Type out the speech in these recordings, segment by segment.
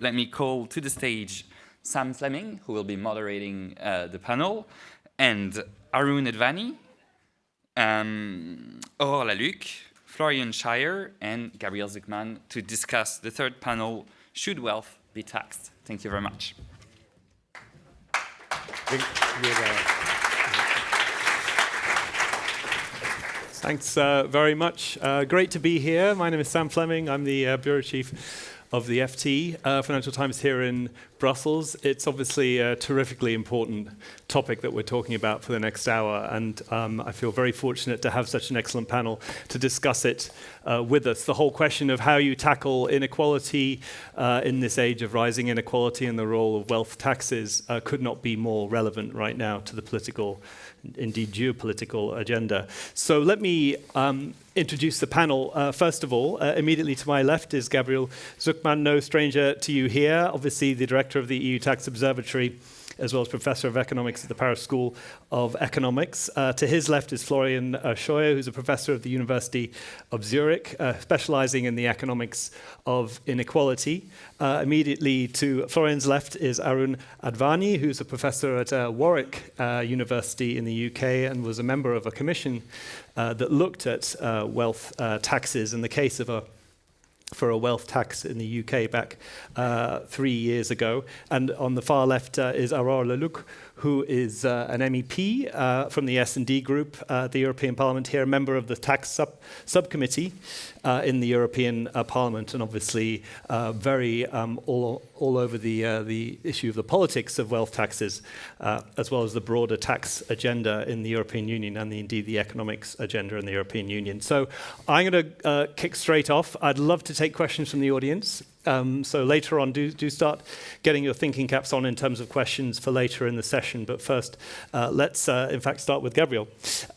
let me call to the stage Sam Fleming, who will be moderating the panel, and Arun Advani, Aurore Laluc, Florian Scheier, and Gabriel Zucman to discuss the third panel, Should Wealth be Taxed? Thank you very much. Thanks very much. Great to be here. My name is Sam Fleming. I'm the Bureau Chief of the FT, Financial Times here in Brussels. It's obviously a terrifically important topic that we're talking about for the next hour, and I feel very fortunate to have such an excellent panel to discuss it with us. The whole question of how you tackle inequality in this age of rising inequality and the role of wealth taxes could not be more relevant right now to the political, indeed geopolitical agenda. So let me introduce the panel. First of all, immediately to my left is Gabriel Zucman, no stranger to you here, obviously the director of the EU Tax Observatory, as well as Professor of Economics at the Paris School of Economics. To his left is Florian Scheuer, who's a professor at the University of Zurich, specializing in the economics of inequality. Immediately to Florian's left is Arun Advani, who's a professor at Warwick University in the UK and was a member of a commission that looked at wealth taxes in the case of for a wealth tax in the UK back 3 years ago. And on the far left is Aurore Laluc, who is an MEP from the S&D group at the European Parliament here, a member of the tax subcommittee in the European Parliament, and obviously very all over the issue of the politics of wealth taxes, as well as the broader tax agenda in the European Union and indeed the economics agenda in the European Union. So I'm going to kick straight off. I'd love to take questions from the audience. So later on, do start getting your thinking caps on in terms of questions for later in the session. But first, let's in fact start with Gabriel.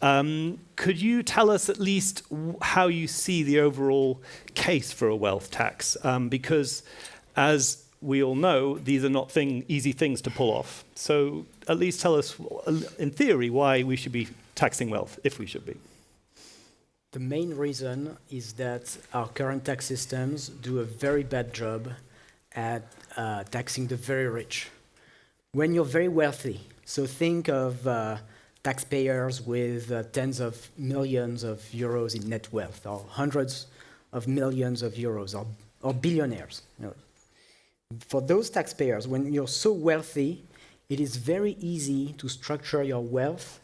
Could you tell us at least how you see the overall case for a wealth tax? Because as we all know, these are not easy things to pull off. So at least tell us, in theory, why we should be taxing wealth, if we should be. The main reason is that our current tax systems do a very bad job at taxing the very rich. When you're very wealthy, so think of taxpayers with tens of millions of euros in net wealth, or hundreds of millions of euros, or billionaires. For those taxpayers, when you're so wealthy, it is very easy to structure your wealth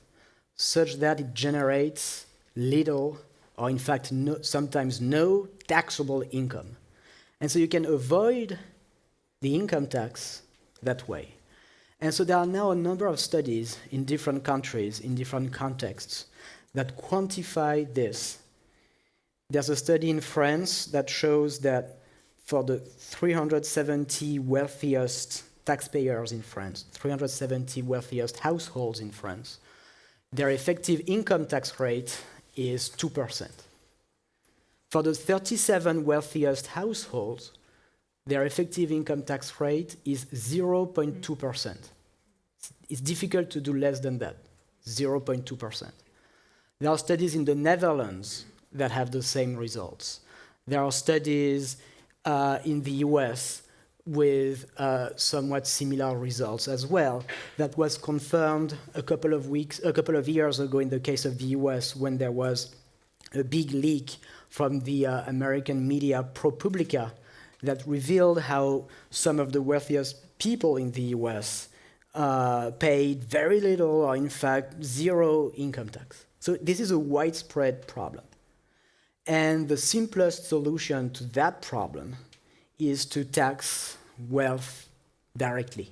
such that it generates little or in fact sometimes no taxable income. And so you can avoid the income tax that way. And so there are now a number of studies in different countries, in different contexts, that quantify this. There's a study in France that shows that for the 370 wealthiest taxpayers in France, 370 wealthiest households in France, their effective income tax rate is 2%. For the 37 wealthiest households, their effective income tax rate is 0.2%. It's difficult to do less than that, 0.2%. There are studies in the Netherlands that have the same results. There are studies in the US with somewhat similar results as well. That was confirmed a couple of years ago in the case of the US when there was a big leak from the American media ProPublica that revealed how some of the wealthiest people in the US paid very little or in fact zero income tax. So this is a widespread problem. And the simplest solution to that problem is to tax wealth directly,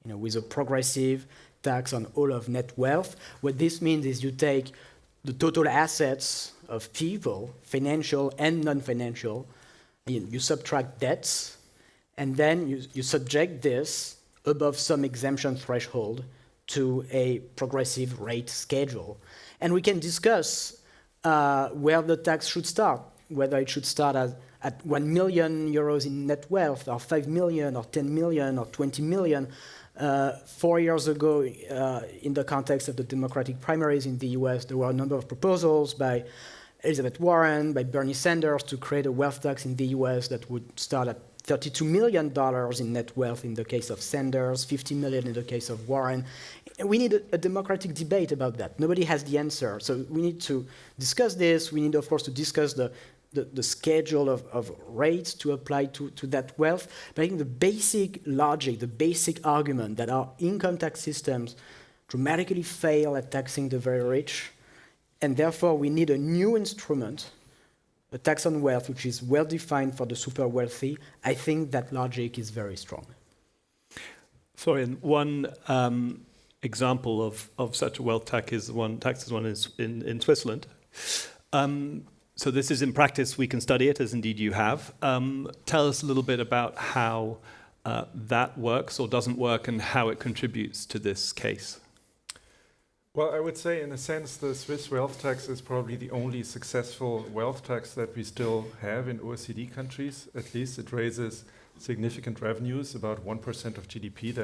with a progressive tax on all of net wealth. What this means is you take the total assets of people, financial and non-financial, you subtract debts, and then you subject this above some exemption threshold to a progressive rate schedule. And we can discuss where the tax should start, whether it should start at 1 million euros in net wealth, or 5 million, or 10 million, or 20 million. 4 years ago, in the context of the Democratic primaries in the US, there were a number of proposals by Elizabeth Warren, by Bernie Sanders, to create a wealth tax in the US that would start at $32 million in net wealth in the case of Sanders, $50 million in the case of Warren. We need a democratic debate about that. Nobody has the answer. So we need to discuss this. We need, of course, to discuss the schedule of rates to apply to that wealth. But I think the basic logic, the basic argument that our income tax systems dramatically fail at taxing the very rich, and therefore we need a new instrument, a tax on wealth, which is well defined for the super wealthy. I think that logic is very strong. Sorry, and one example of such a wealth tax is one in Switzerland. So this is in practice, we can study it, as indeed you have. Tell us a little bit about how that works or doesn't work and how it contributes to this case. Well, I would say in a sense the Swiss wealth tax is probably the only successful wealth tax that we still have in OECD countries. At least it raises significant revenues, about 1% of GDP.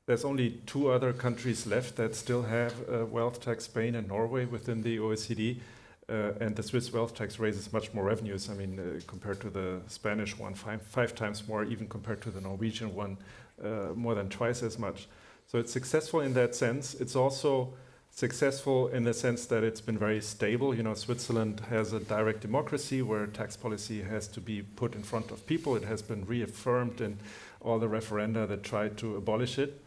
There's only 2 other countries left that still have a wealth tax, Spain and Norway, within the OECD. And the Swiss wealth tax raises much more revenues. I mean, compared to the Spanish one, five times more, even compared to the Norwegian one, more than twice as much. So it's successful in that sense. It's also successful in the sense that it's been very stable. You know, Switzerland has a direct democracy where tax policy has to be put in front of people. It has been reaffirmed in all the referenda that tried to abolish it.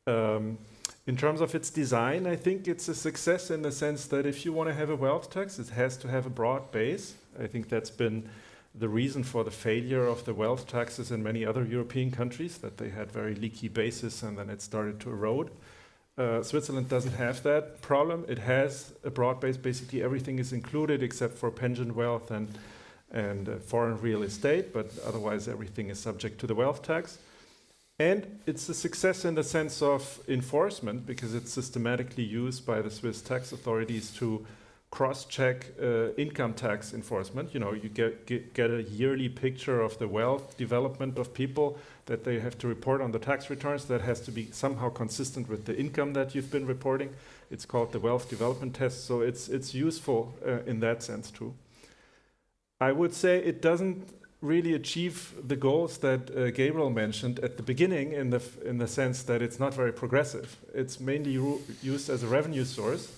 In terms of its design, I think it's a success in the sense that if you want to have a wealth tax, it has to have a broad base. I think that's been the reason for the failure of the wealth taxes in many other European countries, that they had very leaky bases and then it started to erode. Switzerland doesn't have that problem. It has a broad base. Basically, everything is included except for pension wealth and foreign real estate, but otherwise everything is subject to the wealth tax. And it's a success in the sense of enforcement because it's systematically used by the Swiss tax authorities to cross-check income tax enforcement. You know, you get a yearly picture of the wealth development of people that they have to report on the tax returns. That has to be somehow consistent with the income that you've been reporting. It's called the wealth development test, so it's useful in that sense too. I would say it doesn't really achieve the goals that Gabriel mentioned at the beginning in the sense that it's not very progressive. It's mainly used as a revenue source.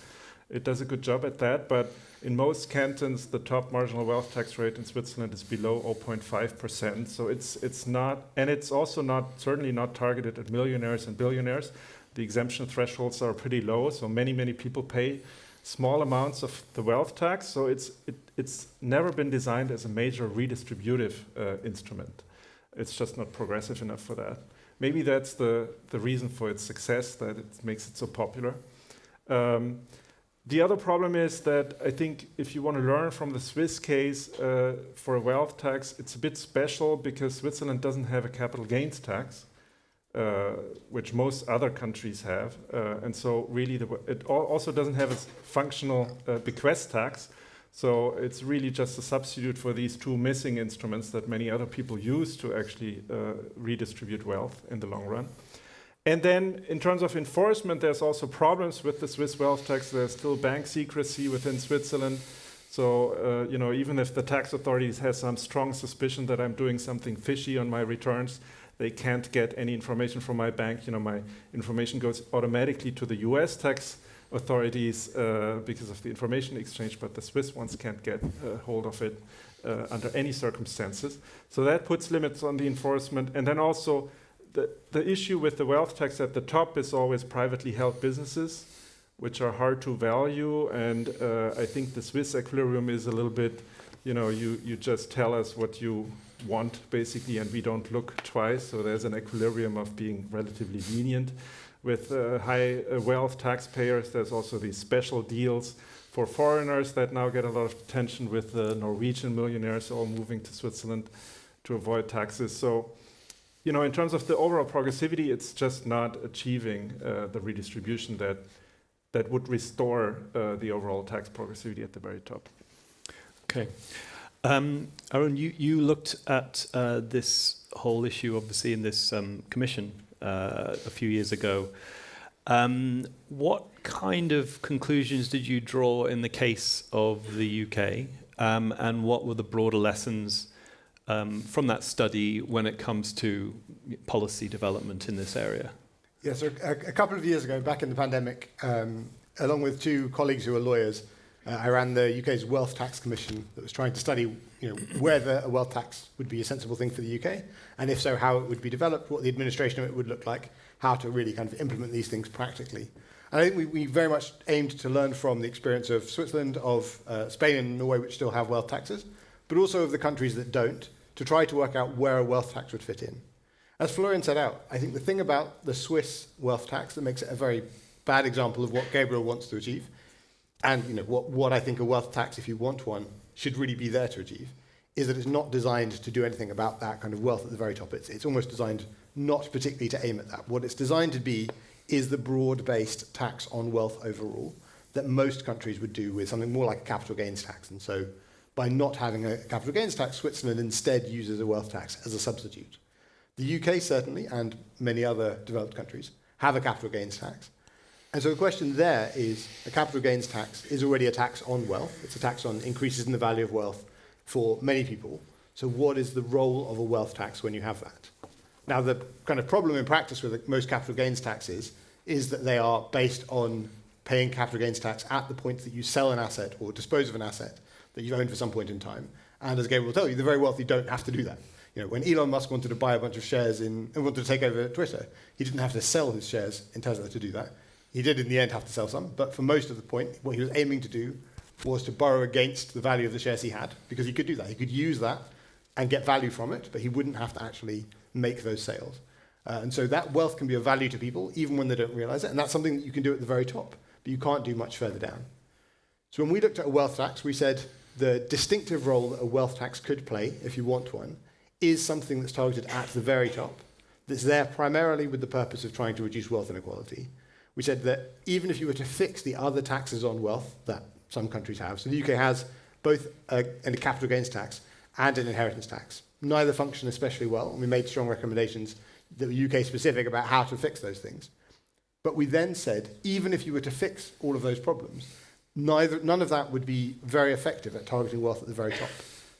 It does a good job at that, but in most cantons, the top marginal wealth tax rate in Switzerland is below 0.5%. So it's not, and it's also certainly not targeted at millionaires and billionaires. The exemption thresholds are pretty low, so many people pay small amounts of the wealth tax. So it's never been designed as a major redistributive instrument. It's just not progressive enough for that. Maybe that's the reason for its success, that it makes it so popular. The other problem is that I think if you want to learn from the Swiss case for a wealth tax, it's a bit special because Switzerland doesn't have a capital gains tax, which most other countries have. And so really it also doesn't have a functional bequest tax. So it's really just a substitute for these 2 missing instruments that many other people use to actually redistribute wealth in the long run. And then in terms of enforcement, there's also problems with the Swiss wealth tax. There's still bank secrecy within Switzerland. So, you know, even if the tax authorities have some strong suspicion that I'm doing something fishy on my returns, they can't get any information from my bank. You know, my information goes automatically to the US tax authorities because of the information exchange, but the Swiss ones can't get hold of it under any circumstances. So that puts limits on the enforcement. And then also, the issue with the wealth tax at the top is always privately held businesses, which are hard to value. And I think the Swiss equilibrium is a little bit, you know, you just tell us what you want, basically, and we don't look twice. So there's an equilibrium of being relatively lenient. With high wealth taxpayers, there's also these special deals for foreigners that now get a lot of attention with the Norwegian millionaires all moving to Switzerland to avoid taxes. So, you know, in terms of the overall progressivity, it's just not achieving the redistribution that would restore the overall tax progressivity at the very top. Okay. Aaron, you looked at this whole issue, obviously, in this commission a few years ago. What kind of conclusions did you draw in the case of the UK? And what were the broader lessons from that study when it comes to policy development in this area? Yeah, so a couple of years ago, back in the pandemic, along with two colleagues who are lawyers, I ran the UK's Wealth Tax Commission that was trying to study whether a wealth tax would be a sensible thing for the UK, and if so, how it would be developed, what the administration of it would look like, how to really kind of implement these things practically. And I think we very much aimed to learn from the experience of Switzerland, of Spain and Norway, which still have wealth taxes, but also of the countries that don't, to try to work out where a wealth tax would fit in. As Florian set out, I think the thing about the Swiss wealth tax that makes it a very bad example of what Gabriel wants to achieve, and what I think a wealth tax, if you want one, should really be there to achieve, is that it's not designed to do anything about that kind of wealth at the very top. It's almost designed not particularly to aim at that. What it's designed to be is the broad-based tax on wealth overall that most countries would do with something more like a capital gains tax. And so by not having a capital gains tax, Switzerland instead uses a wealth tax as a substitute. The UK certainly, and many other developed countries, have a capital gains tax. And so the question there is, a capital gains tax is already a tax on wealth. It's a tax on increases in the value of wealth for many people. So what is the role of a wealth tax when you have that? Now, the kind of problem in practice with most capital gains taxes is that they are based on paying capital gains tax at the point that you sell an asset or dispose of an asset that you've owned for some point in time. And as Gabriel will tell you, the very wealthy don't have to do that. When Elon Musk wanted to buy a bunch of shares and wanted to take over Twitter, he didn't have to sell his shares in Tesla to do that. He did in the end have to sell some, but for most of the point, what he was aiming to do was to borrow against the value of the shares he had, because he could do that. He could use that and get value from it, but he wouldn't have to actually make those sales. And so that wealth can be of value to people, even when they don't realize it, and that's something that you can do at the very top, but you can't do much further down. So when we looked at a wealth tax, we said the distinctive role that a wealth tax could play, if you want one, is something that's targeted at the very top, that's there primarily with the purpose of trying to reduce wealth inequality. We said that even if you were to fix the other taxes on wealth that some countries have, so the UK has both a capital gains tax and an inheritance tax. Neither function especially well, and we made strong recommendations that were UK specific about how to fix those things. But we then said, even if you were to fix all of those problems, none of that would be very effective at targeting wealth at the very top.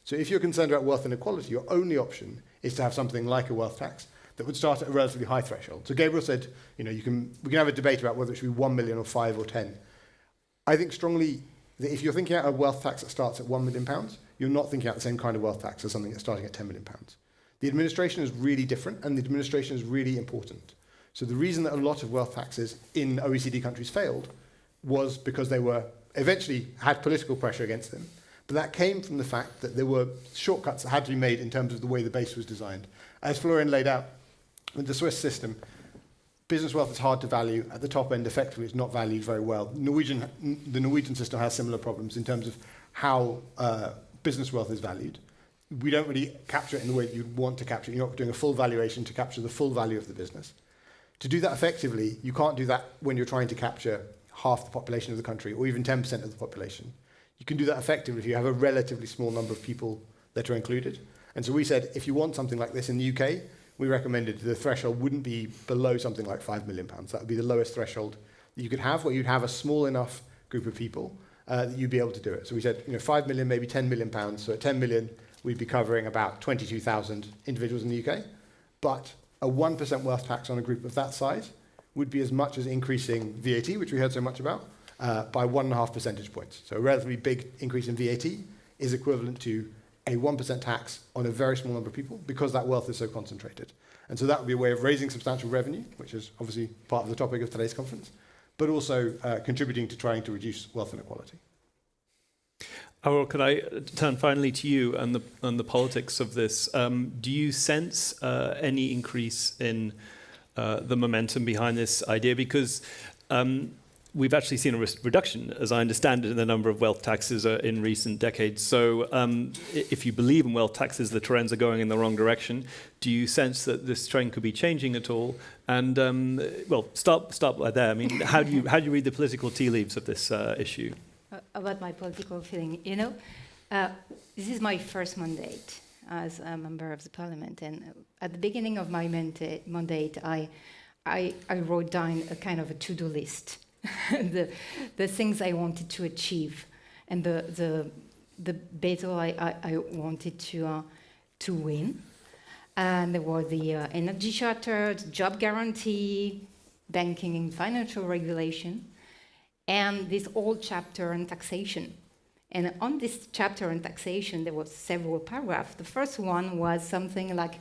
So if you're concerned about wealth inequality, your only option is to have something like a wealth tax that would start at a relatively high threshold. So Gabriel said, we can have a debate about whether it should be 1 million or 5 or 10. I think strongly that if you're thinking about a wealth tax that starts at £1 million, you're not thinking about the same kind of wealth tax as something that's starting at £10 million. The administration is really different, and the administration is really important. So the reason that a lot of wealth taxes in OECD countries failed was because they were eventually had political pressure against them. But that came from the fact that there were shortcuts that had to be made in terms of the way the base was designed. As Florian laid out, with the Swiss system, business wealth is hard to value. At the top end, effectively, it's not valued very well. The Norwegian system has similar problems in terms of how business wealth is valued. We don't really capture it in the way that you'd want to capture it. You're not doing a full valuation to capture the full value of the business. To do that effectively, you can't do that when you're trying to capture half the population of the country or even 10% of the population. You can do that effectively if you have a relatively small number of people that are included. And so we said, if you want something like this in the UK, we recommended the threshold wouldn't be below something like £5 million. That would be the lowest threshold that you could have, where you'd have a small enough group of people that you'd be able to do it. So we said, 5 million, maybe £10 million. So at 10 million, we'd be covering about 22,000 individuals in the UK. But a 1% wealth tax on a group of that size would be as much as increasing VAT, which we heard so much about, by 1.5 percentage points. So a relatively big increase in VAT is equivalent to a 1% tax on a very small number of people because that wealth is so concentrated. And so that would be a way of raising substantial revenue, which is obviously part of the topic of today's conference, but also contributing to trying to reduce wealth inequality. Aurore, could I turn finally to you and the politics of this? Do you sense any increase in the momentum behind this idea? Because we've actually seen a reduction, as I understand it, in the number of wealth taxes in recent decades. So if you believe in wealth taxes, the trends are going in the wrong direction. Do you sense that this trend could be changing at all? And, start by there. I mean, how do you read the political tea leaves of this issue? About my political feeling, this is my first mandate as a member of the parliament. And at the beginning of my mandate, I wrote down a kind of a to-do list. the things I wanted to achieve and the battle I wanted to win. And there was the energy charter, the job guarantee, banking and financial regulation, and this whole chapter on taxation. And on this chapter on taxation, there were several paragraphs. The first one was something like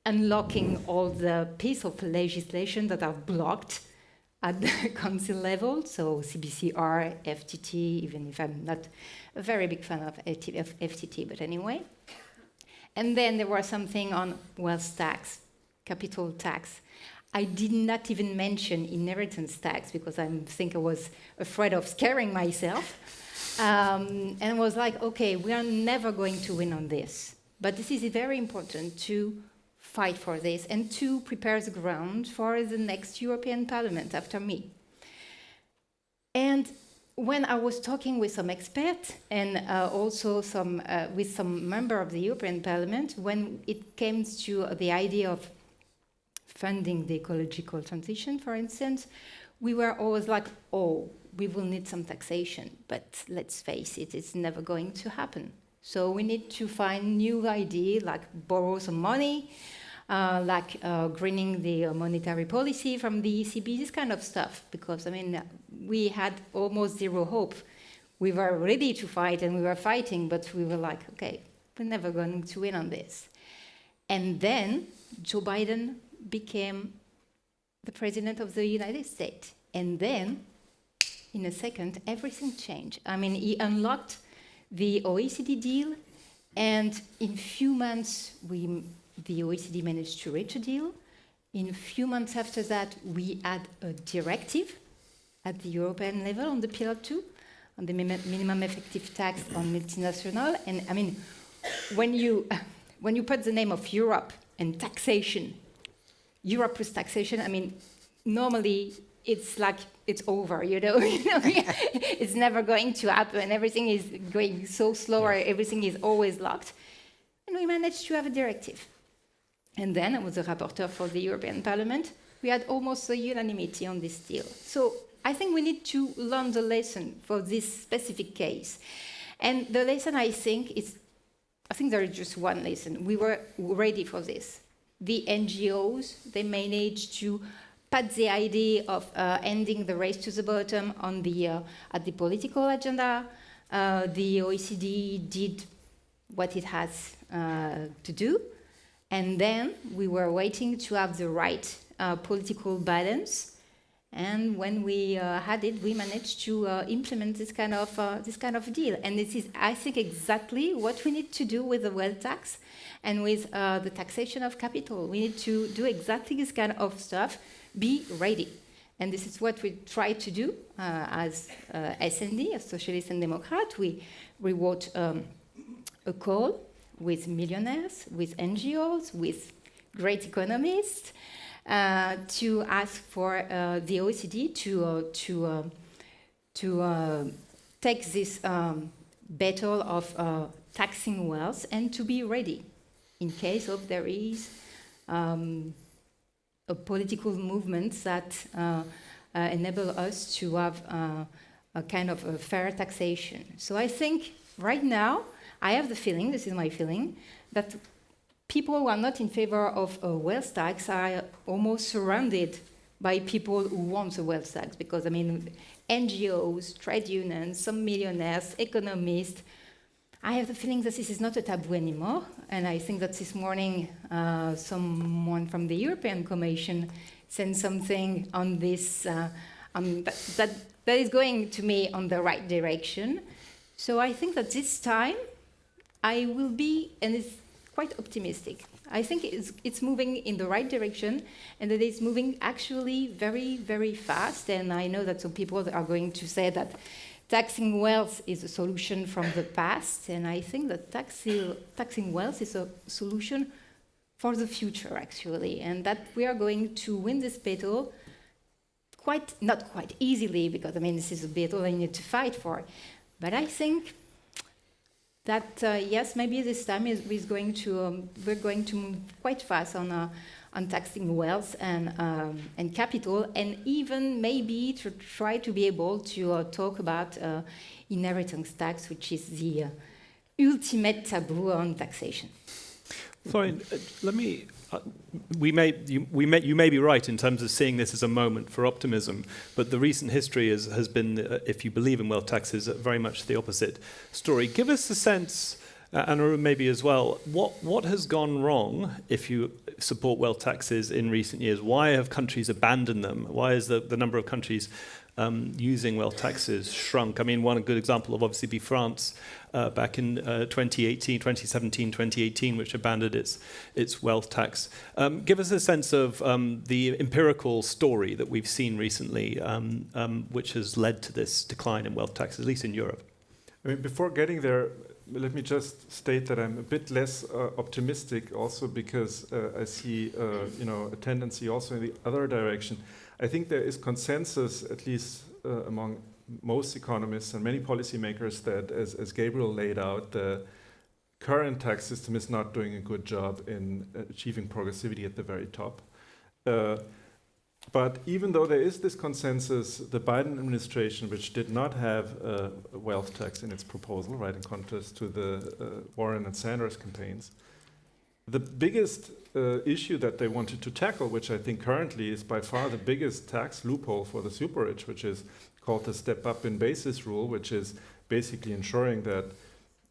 unlocking all the pieces of legislation that are blocked at the council level, so CBCR, FTT, even if I'm not a very big fan of FTT, but anyway. And then there was something on wealth tax, capital tax. I did not even mention inheritance tax because I think I was afraid of scaring myself. And I was like, okay, we are never going to win on this. But this is very important to fight for this and to prepare the ground for the next European Parliament after me. And when I was talking with some experts and also with some member of the European Parliament, when it came to the idea of funding the ecological transition, for instance, we were always like, oh, we will need some taxation, but let's face it, it's never going to happen. So we need to find new ideas, like borrow some money, like greening the monetary policy from the ECB, this kind of stuff, because, I mean, we had almost zero hope. We were ready to fight, and we were fighting, but we were like, okay, we're never going to win on this. And then Joe Biden became the president of the United States. And then, in a second, everything changed. I mean, he unlocked the OECD deal, and in few months, the OECD managed to reach a deal. In a few months after that, we had a directive at the European level on the Pillar 2, on the minimum effective tax on multinational. And I mean, when you put the name of Europe and taxation, Europe plus taxation, I mean, normally it's like it's over, you know. It's never going to happen. Everything is going so slow, everything is always locked. And we managed to have a directive. And then I was a rapporteur for the European Parliament. We had almost a unanimity on this deal. So I think we need to learn the lesson for this specific case. And the lesson, I think there is just one lesson. We were ready for this. The NGOs, they managed to put the idea of ending the race to the bottom on at the political agenda. The OECD did what it has to do. And then we were waiting to have the right political balance. And when we had it, we managed to implement this kind of deal. And this is, I think, exactly what we need to do with the wealth tax and with the taxation of capital. We need to do exactly this kind of stuff. Be ready. And this is what we try to do as SND, as Socialists and Democrats. We wrote a call with millionaires, with NGOs, with great economists, to ask for the OECD to take this battle of taxing wealth and to be ready in case of there is a political movement that enable us to have a kind of a fair taxation. So I think right now, I have the feeling, this is my feeling, that people who are not in favor of a wealth tax are almost surrounded by people who want a wealth tax, because, I mean, NGOs, trade unions, some millionaires, economists, I have the feeling that this is not a taboo anymore, and I think that this morning someone from the European Commission sent something on this, that is going to me on the right direction. So I think that this time I will be, and it's quite optimistic. I think it's moving in the right direction, and that it's moving actually very, very fast. And I know that some people are going to say that taxing wealth is a solution from the past, and I think that taxing wealth is a solution for the future, actually, and that we are going to win this battle not quite easily, because, I mean, this is a battle I need to fight for. But I think that, yes, maybe this time we're going to move quite fast on taxing wealth and capital, and even maybe to try to be able to talk about inheritance tax, which is the ultimate taboo on taxation. Florian, let me. You may be right in terms of seeing this as a moment for optimism, but the recent history has been, if you believe in wealth taxes, very much the opposite story. Give us a sense, and Arun maybe as well, what has gone wrong if you support wealth taxes in recent years? Why have countries abandoned them? Why is the number of countries using wealth taxes shrunk? I mean, one good example will obviously be France back in 2017, 2018, which abandoned its wealth tax. Give us a sense of the empirical story that we've seen recently, which has led to this decline in wealth tax, at least in Europe. I mean, before getting there, let me just state that I'm a bit less optimistic also because I see a tendency also in the other direction. I think there is consensus, at least among most economists and many policymakers, that as Gabriel laid out, the current tax system is not doing a good job in achieving progressivity at the very top. But even though there is this consensus, the Biden administration, which did not have a wealth tax in its proposal, right, in contrast to the Warren and Sanders campaigns, the biggest issue that they wanted to tackle, which I think currently is by far the biggest tax loophole for the super rich, which is called the step up in basis rule, which is basically ensuring that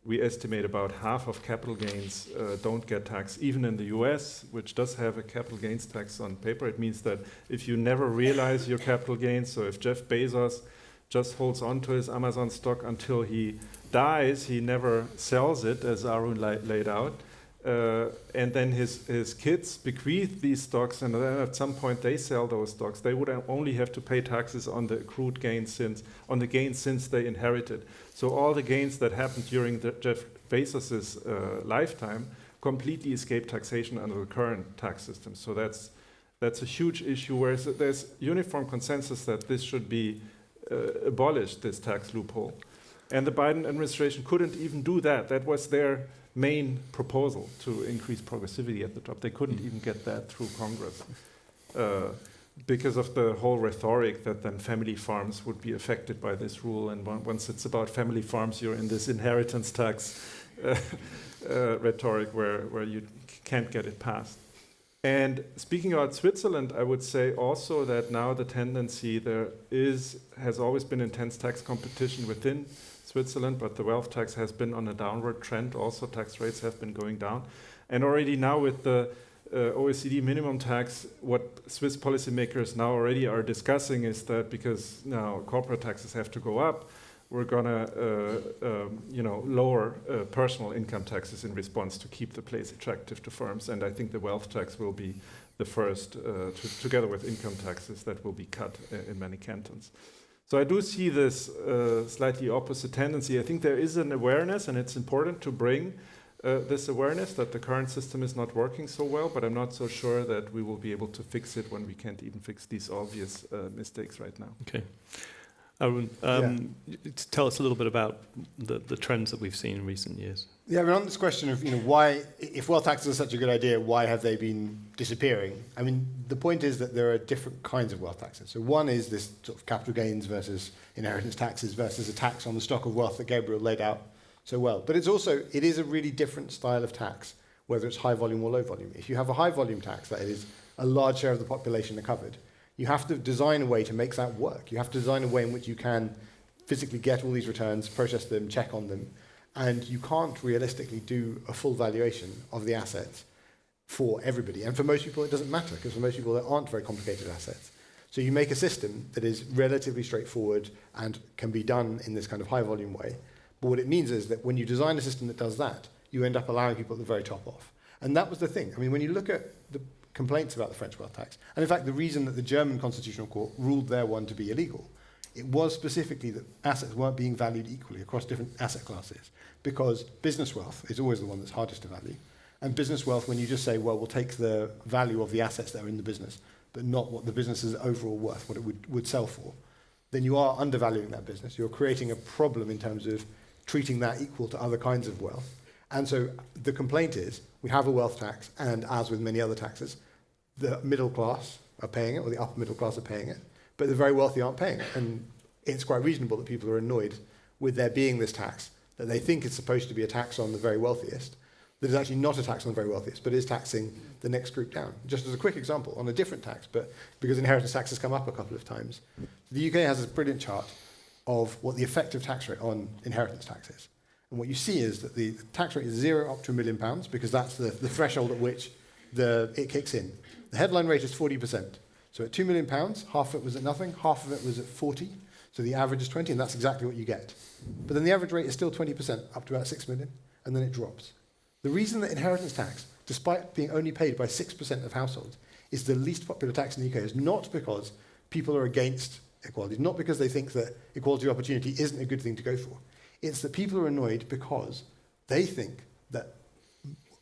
we estimate about half of capital gains don't get taxed, even in the US, which does have a capital gains tax on paper. It means that if you never realize your capital gains, so if Jeff Bezos just holds on to his Amazon stock until he dies, he never sells it, as Arun laid out, and then his kids bequeath these stocks, and then at some point they sell those stocks, they would only have to pay taxes on the accrued gains since they inherited. So all the gains that happened during Jeff Bezos's lifetime completely escape taxation under the current tax system. So that's a huge issue, whereas there's uniform consensus that this should be abolished, this tax loophole. And the Biden administration couldn't even do that. That was their main proposal, to increase progressivity at the top. They couldn't even get that through Congress because of the whole rhetoric that then family farms would be affected by this rule. And once it's about family farms, you're in this inheritance tax rhetoric where you can't get it passed. And speaking about Switzerland, I would say also that now the tendency has always been intense tax competition within Switzerland, but the wealth tax has been on a downward trend. Also, tax rates have been going down. And already now with the OECD minimum tax, what Swiss policymakers now already are discussing is that because now corporate taxes have to go up, we're going to lower personal income taxes in response to keep the place attractive to firms. And I think the wealth tax will be the first, together with income taxes, that will be cut in many cantons. So I do see this slightly opposite tendency. I think there is an awareness, and it's important to bring this awareness that the current system is not working so well, but I'm not so sure that we will be able to fix it when we can't even fix these obvious mistakes right now. Okay. Arun, tell us a little bit about the trends that we've seen in recent years. Yeah, I mean, on this question of why, if wealth taxes are such a good idea, why have they been disappearing? I mean, the point is that there are different kinds of wealth taxes. So one is this sort of capital gains versus inheritance taxes versus a tax on the stock of wealth that Gabriel laid out so well. But it is a really different style of tax, whether it's high volume or low volume. If you have a high volume tax, that is a large share of the population are covered, you have to design a way to make that work. You have to design a way in which you can physically get all these returns, process them, check on them, and you can't realistically do a full valuation of the assets for everybody. And for most people, it doesn't matter, because for most people, there aren't very complicated assets. So you make a system that is relatively straightforward and can be done in this kind of high volume way. But what it means is that when you design a system that does that, you end up allowing people at the very top off. And that was the thing. I mean, when you look at the complaints about the French wealth tax, and in fact, the reason that the German Constitutional Court ruled their one to be illegal, it was specifically that assets weren't being valued equally across different asset classes, because business wealth is always the one that's hardest to value. And business wealth, when you just say, well, we'll take the value of the assets that are in the business, but not what the business is overall worth, what it would sell for, then you are undervaluing that business. You're creating a problem in terms of treating that equal to other kinds of wealth. And so the complaint is, we have a wealth tax, and as with many other taxes, the middle class are paying it, or the upper middle class are paying it, but the very wealthy aren't paying it. And it's quite reasonable that people are annoyed with there being this tax, that they think it's supposed to be a tax on the very wealthiest, that is actually not a tax on the very wealthiest, but is taxing the next group down. Just as a quick example, on a different tax, but because inheritance tax has come up a couple of times, the UK has a brilliant chart of what the effective tax rate on inheritance tax is. And what you see is that the tax rate is 0 up to £1 million, because that's the threshold at which it kicks in. The headline rate is 40%. So at £2 million, half of it was at nothing, half of it was at 40. So the average is 20, and that's exactly what you get. But then the average rate is still 20%, up to about 6 million, and then it drops. The reason that inheritance tax, despite being only paid by 6% of households, is the least popular tax in the UK is not because people are against equality, not because they think that equality of opportunity isn't a good thing to go for. It's that people are annoyed because they think that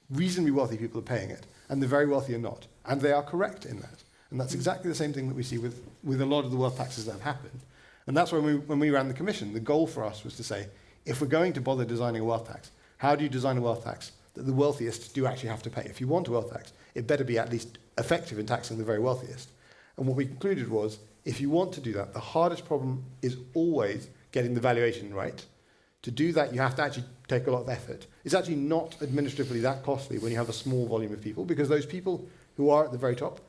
reasonably wealthy people are paying it, and the very wealthy are not. And they are correct in that. And that's exactly the same thing that we see with a lot of the wealth taxes that have happened. And that's when we ran the commission, the goal for us was to say, if we're going to bother designing a wealth tax, how do you design a wealth tax that the wealthiest do actually have to pay? If you want a wealth tax, it better be at least effective in taxing the very wealthiest. And what we concluded was, if you want to do that, the hardest problem is always getting the valuation right. To do that, you have to actually take a lot of effort. It's actually not administratively that costly when you have a small volume of people, because those people who are at the very top,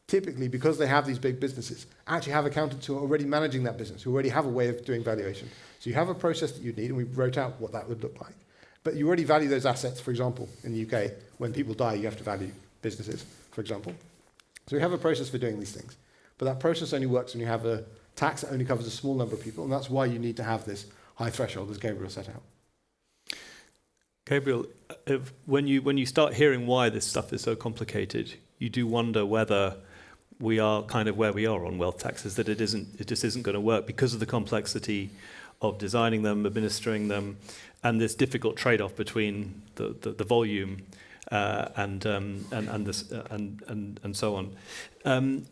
typically, because they have these big businesses, actually have accountants who are already managing that business, who already have a way of doing valuation. So you have a process that you need, and we wrote out what that would look like. But you already value those assets, for example, in the UK, when people die, you have to value businesses, for example. So we have a process for doing these things. But that process only works when you have a tax that only covers a small number of people, and that's why you need to have this high threshold, as Gabriel set out. Gabriel, when you start hearing why this stuff is so complicated, you do wonder whether we are kind of where we are on wealth taxes, that it just isn't going to work because of the complexity of designing them, administering them, and this difficult trade-off between the volume and so on.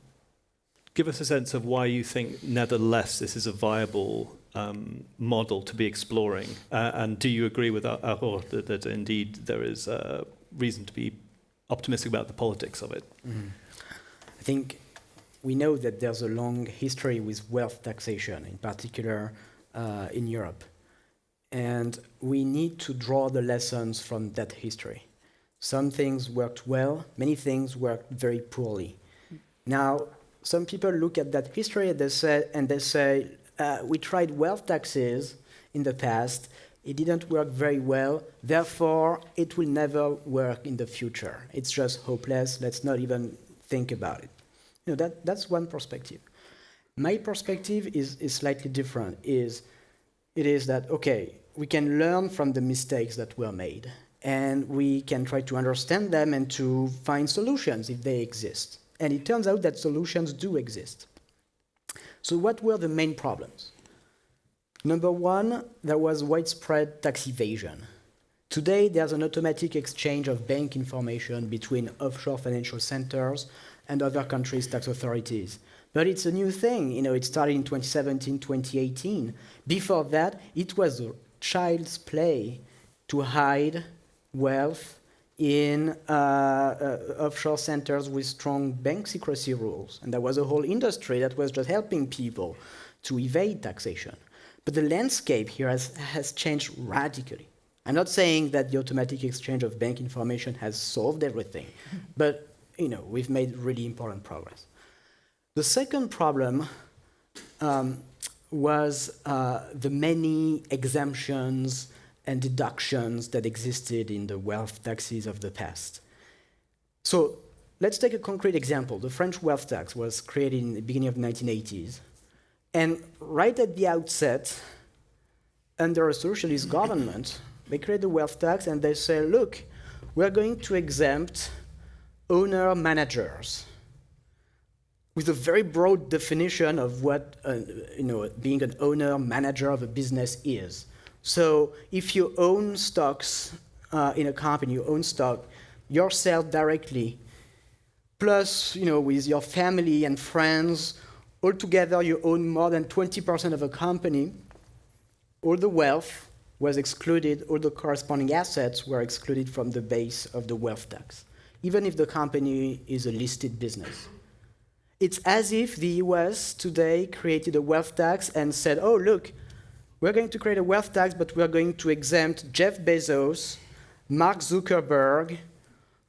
Give us a sense of why you think, nevertheless, this is a viable model to be exploring, and do you agree with Aurore that indeed there is reason to be optimistic about the politics of it? Mm-hmm. I think we know that there's a long history with wealth taxation, in particular in Europe. And we need to draw the lessons from that history. Some things worked well, many things worked very poorly. Now, some people look at that history and they say, we tried wealth taxes in the past, it didn't work very well, therefore it will never work in the future. It's just hopeless, let's not even think about it. You know, that's one perspective. My perspective is slightly different. It is that, okay, we can learn from the mistakes that were made, and we can try to understand them and to find solutions if they exist. And it turns out that solutions do exist. So what were the main problems? Number one, there was widespread tax evasion. Today, there's an automatic exchange of bank information between offshore financial centers and other countries' tax authorities. But it's a new thing. You know, it started in 2017, 2018. Before that, it was child's play to hide wealth in offshore centers with strong bank secrecy rules. And there was a whole industry that was just helping people to evade taxation. But the landscape here has changed radically. I'm not saying that the automatic exchange of bank information has solved everything, but you know, we've made really important progress. The second problem was the many exemptions and deductions that existed in the wealth taxes of the past. So let's take a concrete example. The French wealth tax was created in the beginning of the 1980s. And right at the outset, under a socialist government, they create the wealth tax and they say, look, we're going to exempt owner-managers with a very broad definition of what being an owner-manager of a business is. So if you own stocks in a company, you own stock yourself directly, plus with your family and friends, altogether you own more than 20% of a company, all the wealth was excluded, all the corresponding assets were excluded from the base of the wealth tax, even if the company is a listed business. It's as if the US today created a wealth tax and said, oh, look, we're going to create a wealth tax, but we're going to exempt Jeff Bezos Mark Zuckerberg,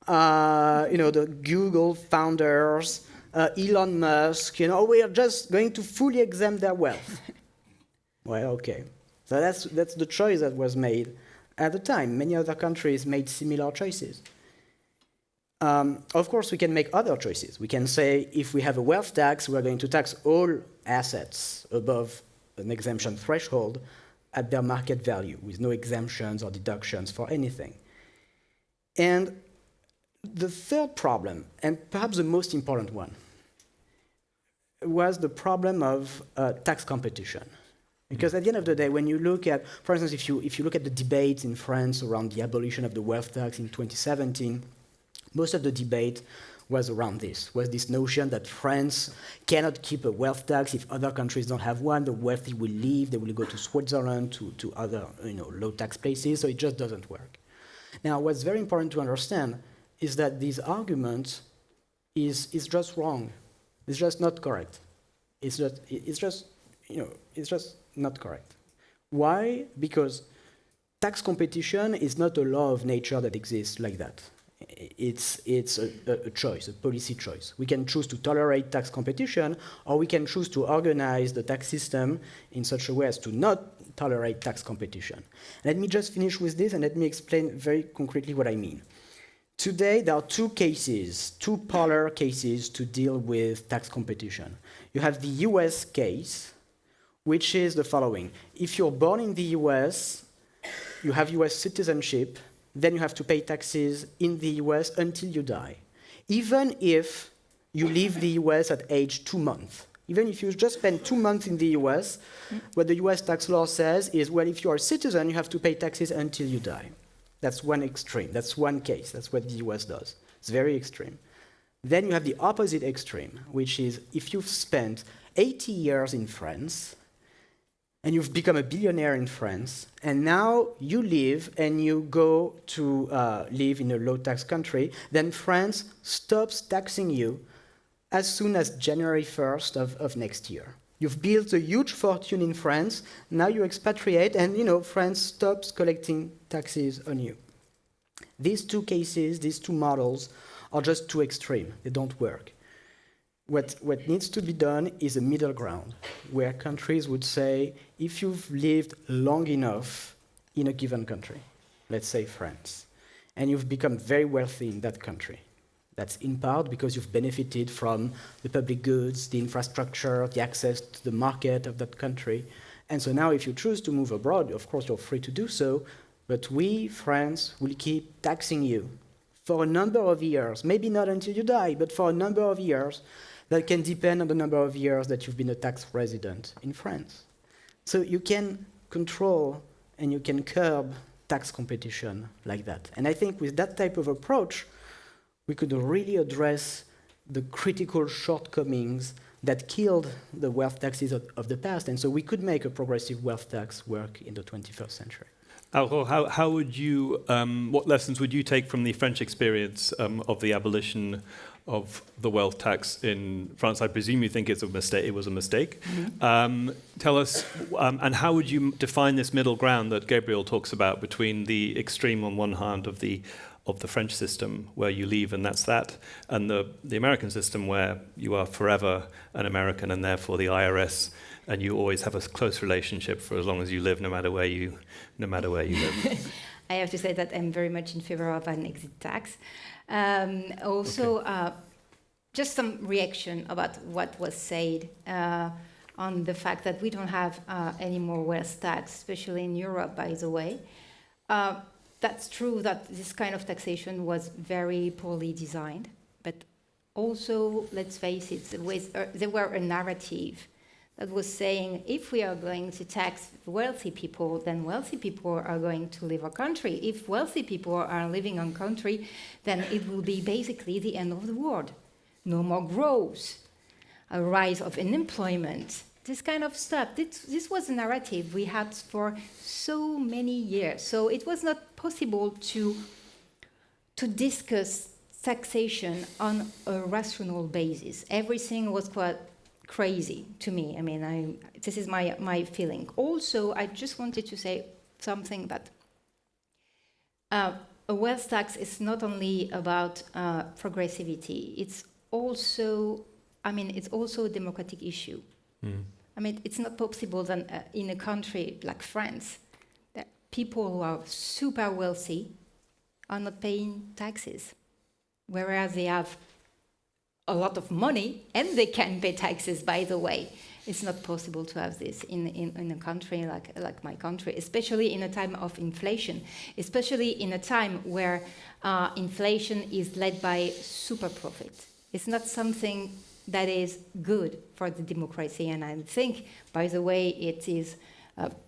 the Google founders, Elon Musk, we are just going to fully exempt their wealth. Well, okay. So that's the choice that was made at the time. Many other countries made similar choices. Of course, we can make other choices. We can say, if we have a wealth tax, we're going to tax all assets above an exemption threshold at their market value, with no exemptions or deductions for anything. And the third problem, and perhaps the most important one, was the problem of tax competition. Because at the end of the day, when you look at, for instance, if you look at the debates in France around the abolition of the wealth tax in 2017, most of the debate was around this, was this notion that France cannot keep a wealth tax if other countries don't have one. The wealthy will leave, they will go to Switzerland, to other low tax places, so it just doesn't work. Now, what's very important to understand is that this argument is just wrong. It's just not correct. It's just not correct. Why? Because tax competition is not a law of nature that exists like that. It's a choice, a policy choice. We can choose to tolerate tax competition, or we can choose to organize the tax system in such a way as to not tolerate tax competition. Let me just finish with this, and let me explain very concretely what I mean. Today, there are two polar cases to deal with tax competition. You have the US case, which is the following. If you're born in the US, you have US citizenship, then you have to pay taxes in the US until you die. Even if you leave the US at age 2 months. Even if you just spend 2 months in the US, what the US tax law says is, well, if you are a citizen, you have to pay taxes until you die. That's one extreme. That's one case. That's what the US does. It's very extreme. Then you have the opposite extreme, which is if you've spent 80 years in France, and you've become a billionaire in France, and now you leave and you go to live in a low-tax country, then France stops taxing you as soon as January 1st of next year. You've built a huge fortune in France, now you expatriate, and France stops collecting taxes on you. These two cases, these two models, are just too extreme. They don't work. What needs to be done is a middle ground, where countries would say, if you've lived long enough in a given country, let's say France, and you've become very wealthy in that country, that's in part because you've benefited from the public goods, the infrastructure, the access to the market of that country. And so now if you choose to move abroad, of course you're free to do so, but we, France, will keep taxing you for a number of years, maybe not until you die, but for a number of years, that can depend on the number of years that you've been a tax resident in France. So you can control and you can curb tax competition like that. And I think with that type of approach, we could really address the critical shortcomings that killed the wealth taxes of the past. And so we could make a progressive wealth tax work in the 21st century. Alro, how would you, what lessons would you take from the French experience of the abolition of the wealth tax in France? I presume you think it's a mistake. It was a mistake. Mm-hmm. Tell us, and how would you define this middle ground that Gabriel talks about between the extreme on one hand of the French system, where you leave and that's that, and the American system, where you are forever an American and therefore the IRS, and you always have a close relationship for as long as you live, no matter where you live. I have to say that I'm very much in favor of an exit tax. Just some reaction about what was said on the fact that we don't have any more wealth tax, especially in Europe, by the way. That's true that this kind of taxation was very poorly designed, but also, let's face it, there were a narrative that was saying, if we are going to tax wealthy people, then wealthy people are going to leave our country. If wealthy people are living in our country, then it will be basically the end of the world. No more growth, a rise of unemployment, this kind of stuff. This was a narrative we had for so many years. So it was not possible to discuss taxation on a rational basis. Everything was quite crazy to me. I mean, this is my feeling. Also, I just wanted to say something that a wealth tax is not only about progressivity, it's also, it's also a democratic issue. It's not possible that in a country like France, that people who are super wealthy are not paying taxes, whereas they have a lot of money and they can pay taxes, by the way. It's not possible to have this in a country like my country, especially in a time of inflation, especially in a time where inflation is led by super profit. It's not something that is good for the democracy, and I think, by the way, it is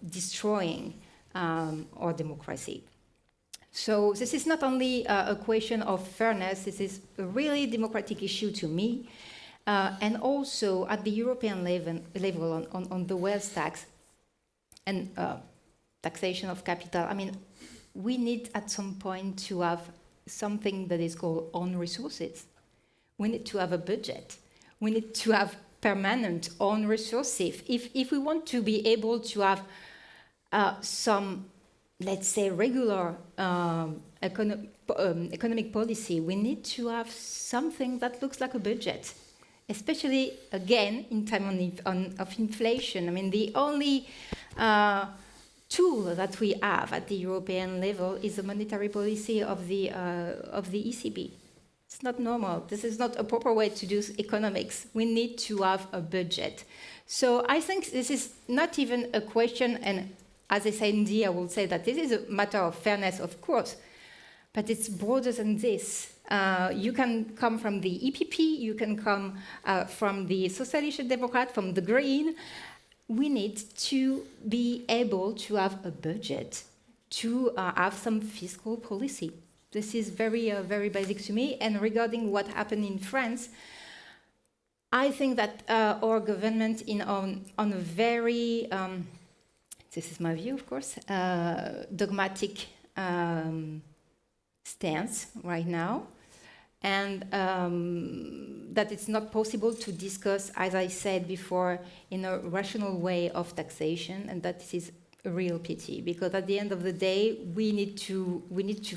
destroying our democracy. So this is not only a question of fairness, this is a really democratic issue to me. And also at the European level on the wealth tax and taxation of capital, we need at some point to have something that is called own resources. We need to have a budget. We need to have permanent own resources. If we want to be able to have some, let's say, regular economic policy, we need to have something that looks like a budget. Especially, again, in time of inflation. The only tool that we have at the European level is the monetary policy of the ECB. It's not normal. This is not a proper way to do economics. We need to have a budget. So I think this is not even a question, and as I said, I will say that this is a matter of fairness, of course, but it's broader than this. You can come from the EPP, you can come from the Socialist Democrat, from the Green. We need to be able to have a budget, to have some fiscal policy. This is very, very basic to me. And regarding what happened in France, I think that our government, on a very, this is my view, of course, dogmatic stance right now, and that it's not possible to discuss, as I said before, in a rational way of taxation, and that this is a real pity, because at the end of the day, we need to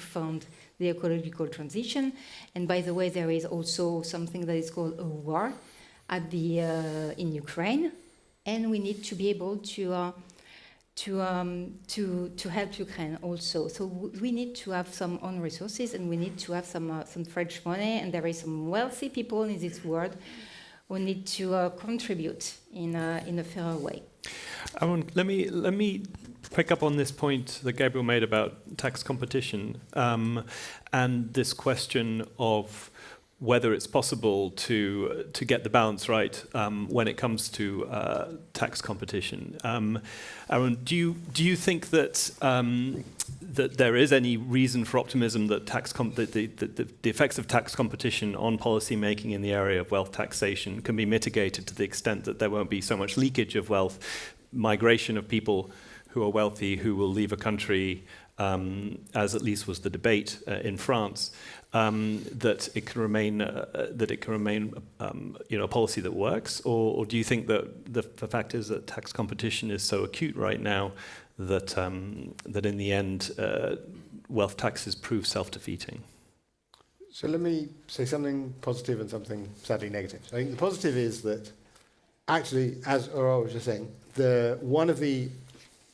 fund the ecological transition. And by the way, there is also something that is called a war in Ukraine, and we need to be able to help Ukraine also. So we need to have some own resources, and we need to have some French money, and there is some wealthy people in this world who need to contribute in a fairer way. Aaron, let me pick up on this point that Gabriel made about tax competition, and this question of whether it's possible to get the balance right when it comes to tax competition. Aaron, do you think that that there is any reason for optimism that the effects of tax competition on policy making in the area of wealth taxation can be mitigated to the extent that there won't be so much leakage of wealth, migration of people who are wealthy who will leave a country, as at least was the debate in France, that it can remain a policy that works, or do you think that the fact is that tax competition is so acute right now that that in the end wealth taxes prove self-defeating? So let me say something positive and something sadly negative. So I think the positive is that actually, as Aurore was just saying, one of the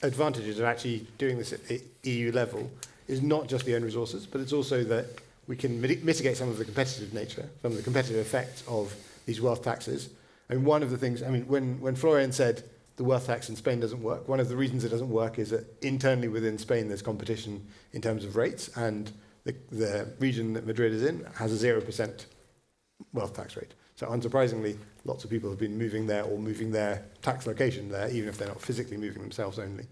advantages of actually doing this at EU level is not just the own resources, but it's also that we can mitigate some of the competitive nature, some of the competitive effects of these wealth taxes. And one of the things, when Florian said the wealth tax in Spain doesn't work, one of the reasons it doesn't work is that internally within Spain there's competition in terms of rates, and the region that Madrid is in has a 0% wealth tax rate. So unsurprisingly, lots of people have been moving there or moving their tax location there, even if they're not physically moving themselves only.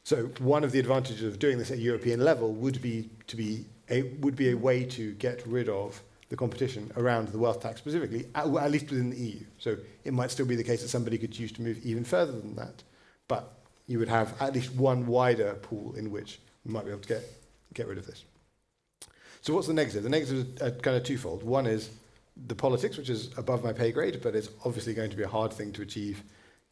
So one of the advantages of doing this at European level would be a way to get rid of the competition around the wealth tax specifically, at least within the EU. So it might still be the case that somebody could choose to move even further than that, but you would have at least one wider pool in which you might be able to get rid of this. So what's the negative? The negatives are kind of twofold. One is the politics, which is above my pay grade, but it's obviously going to be a hard thing to achieve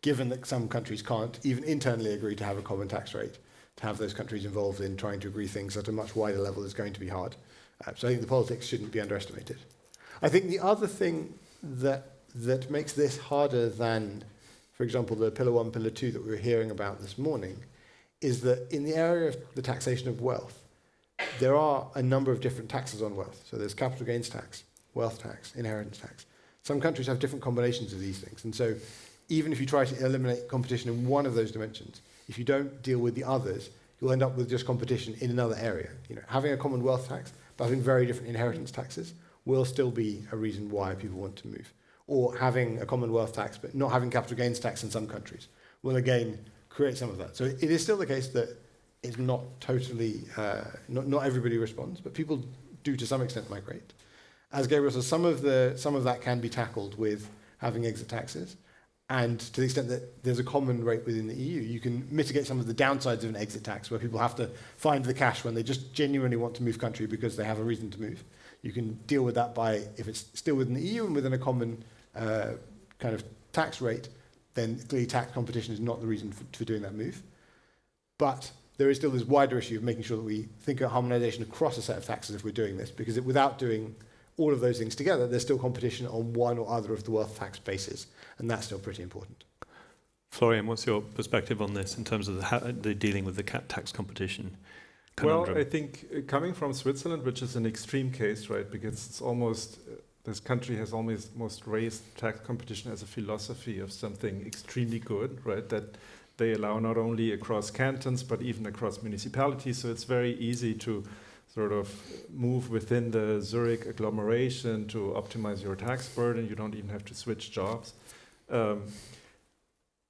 given that some countries can't even internally agree to have a common tax rate, to have those countries involved in trying to agree things at a much wider level is going to be hard. So I think the politics shouldn't be underestimated. I think the other thing that makes this harder than, for example, the Pillar 1, Pillar 2 that we were hearing about this morning, is that in the area of the taxation of wealth, there are a number of different taxes on wealth. So there's capital gains tax, wealth tax, inheritance tax. Some countries have different combinations of these things. And so even if you try to eliminate competition in one of those dimensions, if you don't deal with the others, you'll end up with just competition in another area. You know, having a common wealth tax, but having very different inheritance taxes will still be a reason why people want to move. Or having a common wealth tax, but not having capital gains tax in some countries will again create some of that. So it is still the case that it's not totally, not everybody responds, but people do to some extent migrate. As Gabriel says, some of that can be tackled with having exit taxes. And to the extent that there's a common rate within the EU, you can mitigate some of the downsides of an exit tax where people have to find the cash when they just genuinely want to move country because they have a reason to move. You can deal with that by, if it's still within the EU and within a common kind of tax rate, then clearly tax competition is not the reason for doing that move. But there is still this wider issue of making sure that we think of harmonization across a set of taxes if we're doing this, because without doing all of those things together, there's still competition on one or other of the wealth tax bases, and that's still pretty important. Florian, what's your perspective on this in terms of the dealing with the tax competition conundrum? Well, I think coming from Switzerland, which is an extreme case, right, because it's almost, this country has almost raised tax competition as a philosophy of something extremely good, right, that they allow not only across cantons, but even across municipalities, so it's very easy to sort of move within the Zurich agglomeration to optimize your tax burden. You don't even have to switch jobs.